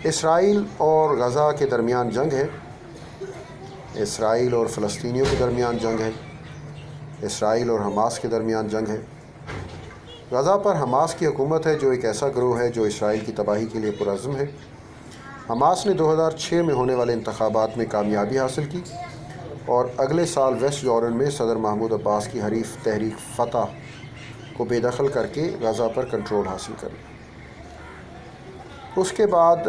اسرائیل اور غزہ کے درمیان جنگ ہے، اسرائیل اور فلسطینیوں کے درمیان جنگ ہے، اسرائیل اور حماس کے درمیان جنگ ہے۔ غزہ پر حماس کی حکومت ہے جو ایک ایسا گروہ ہے جو اسرائیل کی تباہی کے لیے پرعزم ہے۔ حماس نے 2006 میں ہونے والے انتخابات میں کامیابی حاصل کی اور اگلے سال ویسٹ جارڈن میں صدر محمود عباس کی حریف تحریک فتح کو بے دخل کر کے غزہ پر کنٹرول حاصل کر لیا۔ اس کے بعد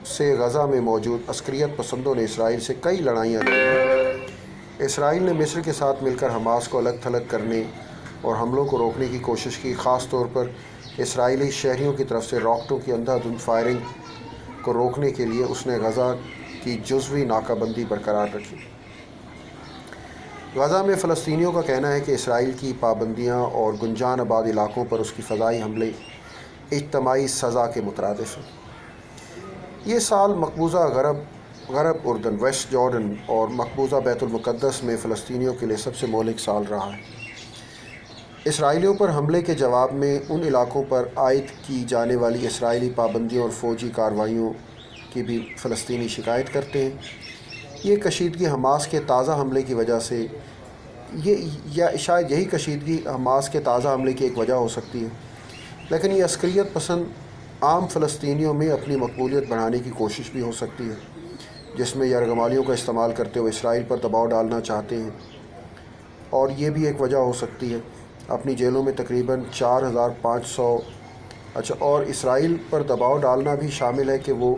سے غزہ میں موجود عسکریت پسندوں نے اسرائیل سے کئی لڑائیاں لڑیں۔ اسرائیل نے مصر کے ساتھ مل کر حماس کو الگ تھلگ کرنے اور حملوں کو روکنے کی کوشش کی، خاص طور پر اسرائیلی شہریوں کی طرف سے راکٹوں کی اندھا دھند فائرنگ کو روکنے کے لیے اس نے غزہ کی جزوی ناکہ بندی برقرار رکھی۔ غزہ میں فلسطینیوں کا کہنا ہے کہ اسرائیل کی پابندیاں اور گنجان آباد علاقوں پر اس کی فضائی حملے اجتماعی سزا کے مترادف ہیں۔ یہ سال مقبوضہ غرب اردن، ویسٹ جارڈن اور مقبوضہ بیت المقدس میں فلسطینیوں کے لیے سب سے مہلک سال رہا ہے۔ اسرائیلیوں پر حملے کے جواب میں ان علاقوں پر عائد کی جانے والی اسرائیلی پابندیوں اور فوجی کارروائیوں کی بھی فلسطینی شکایت کرتے ہیں۔ یہ کشیدگی حماس کے تازہ حملے کی وجہ سے شاید یہی کشیدگی حماس کے تازہ حملے کی ایک وجہ ہو سکتی ہے، لیکن یہ عسکریت پسند عام فلسطینیوں میں اپنی مقبولیت بڑھانے کی کوشش بھی ہو سکتی ہے، جس میں یرغمالیوں کا استعمال کرتے ہوئے اسرائیل پر دباؤ ڈالنا چاہتے ہیں، اور یہ بھی ایک وجہ ہو سکتی ہے اپنی جیلوں میں تقریباً 4500 اور اسرائیل پر دباؤ ڈالنا بھی شامل ہے کہ وہ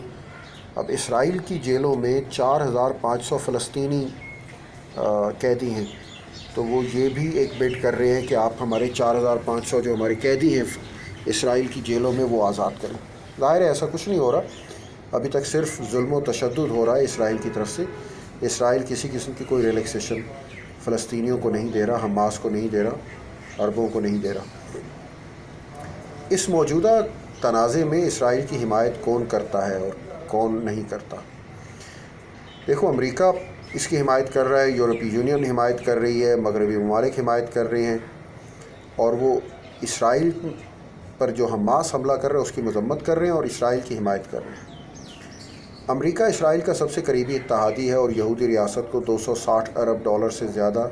اب اسرائیل کی جیلوں میں 4500 فلسطینی قیدی ہیں، تو وہ یہ بھی ایک بیٹ کر رہے ہیں کہ آپ ہمارے 4500 جو ہمارے قیدی ہیں اسرائیل کی جیلوں میں وہ آزاد کریں۔ ظاہر ہے ایسا کچھ نہیں ہو رہا، ابھی تک صرف ظلم و تشدد ہو رہا ہے اسرائیل کی طرف سے۔ اسرائیل کسی قسم کی کوئی ریلیکسیشن فلسطینیوں کو نہیں دے رہا، حماس کو نہیں دے رہا، عربوں کو نہیں دے رہا۔ اس موجودہ تنازع میں اسرائیل کی حمایت کون کرتا ہے اور کون نہیں کرتا؟ دیکھو، امریکہ اس کی حمایت کر رہا ہے، یورپی یونین حمایت کر رہی ہے، مغربی ممالک حمایت کر رہے ہیں، اور وہ اسرائیل پر جو حماس حملہ کر رہا ہے اس کی مذمت کر رہے ہیں اور اسرائیل کی حمایت کر رہے ہیں۔ امریکہ اسرائیل کا سب سے قریبی اتحادی ہے اور یہودی ریاست کو $260 ارب سے زیادہ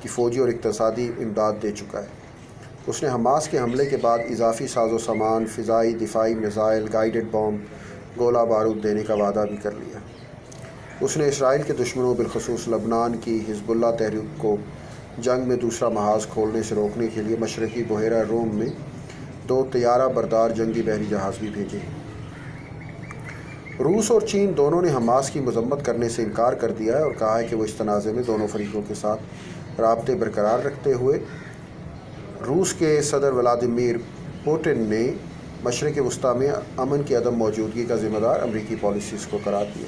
کی فوجی اور اقتصادی امداد دے چکا ہے۔ اس نے حماس کے حملے کے بعد اضافی ساز و سامان، فضائی دفاعی میزائل، گائیڈڈ بم، گولہ بارود دینے کا وعدہ بھی کر لیا۔ اس نے اسرائیل کے دشمنوں بالخصوص لبنان کی حزب اللہ تحریک کو جنگ میں دوسرا محاذ کھولنے سے روکنے کے لیے مشرقی بحیرہ روم میں 2 طیارہ بردار جنگی بحری جہاز بھی بھیجے۔ روس اور چین دونوں نے حماس کی مذمت کرنے سے انکار کر دیا ہے اور کہا ہے کہ وہ اس تنازع میں دونوں فریقوں کے ساتھ رابطے برقرار رکھتے ہوئے روس کے صدر ولادیمیر پوٹن نے مشرق وسطیٰ میں امن کی عدم موجودگی کا ذمہ دار امریکی پالیسیز کو قرار دیا۔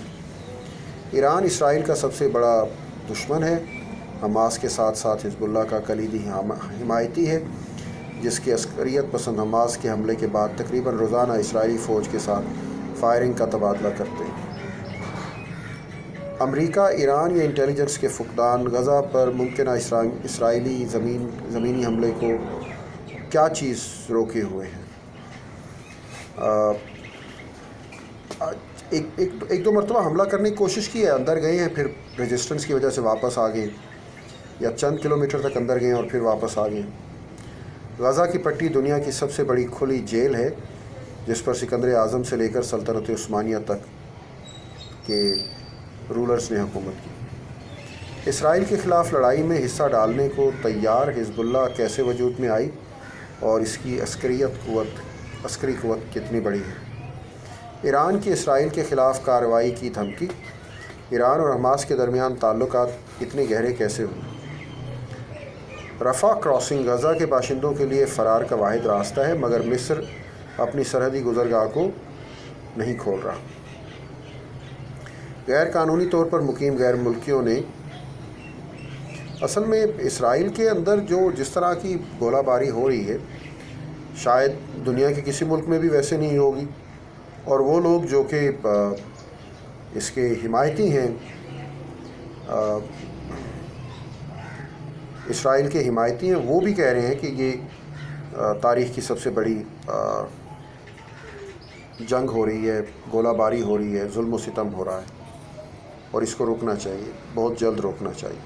ایران اسرائیل کا سب سے بڑا دشمن ہے، حماس کے ساتھ ساتھ حزب اللہ کا کلیدی حمایتی ہے، جس کے عسکریت پسند حماس کے حملے کے بعد تقریباً روزانہ اسرائیلی فوج کے ساتھ فائرنگ کا تبادلہ کرتے ہیں۔ امریکا، ایران یا انٹیلیجنس کے فقدان غزہ پر ممکنہ اسرائیلی زمینی حملے کو کیا چیز روکے ہوئے ہیں؟ ایک دو مرتبہ حملہ کرنے کی کوشش کی ہے، اندر گئے ہیں، پھر ریزسٹنس کی وجہ سے واپس آ گئے، یا چند کلومیٹر تک اندر گئے اور پھر واپس آ گئے۔ غزہ کی پٹی دنیا کی سب سے بڑی کھلی جیل ہے، جس پر سکندر اعظم سے لے کر سلطنت عثمانیہ تک کے رولرز نے حکومت کی۔ اسرائیل کے خلاف لڑائی میں حصہ ڈالنے کو تیار حزب اللہ کیسے وجود میں آئی اور اس کی عسکری قوت کتنی بڑی ہے؟ ایران کی اسرائیل کے خلاف کارروائی کی دھمکی، ایران اور حماس کے درمیان تعلقات اتنے گہرے کیسے ہوئے؟ رفح کراسنگ غزہ کے باشندوں کے لیے فرار کا واحد راستہ ہے، مگر مصر اپنی سرحدی گزرگاہ کو نہیں کھول رہا۔ غیر قانونی طور پر مقیم غیر ملکیوں نے اصل میں اسرائیل کے اندر جس طرح کی گولہ باری ہو رہی ہے شاید دنیا کے کسی ملک میں بھی ویسے نہیں ہوگی، اور وہ لوگ جو کہ اس کے حمایتی ہیں، اسرائیل کے حمایتی ہیں، وہ بھی کہہ رہے ہیں کہ یہ تاریخ کی سب سے بڑی جنگ ہو رہی ہے، گولہ باری ہو رہی ہے، ظلم و ستم ہو رہا ہے، اور اس کو روکنا چاہیے، بہت جلد روکنا چاہیے۔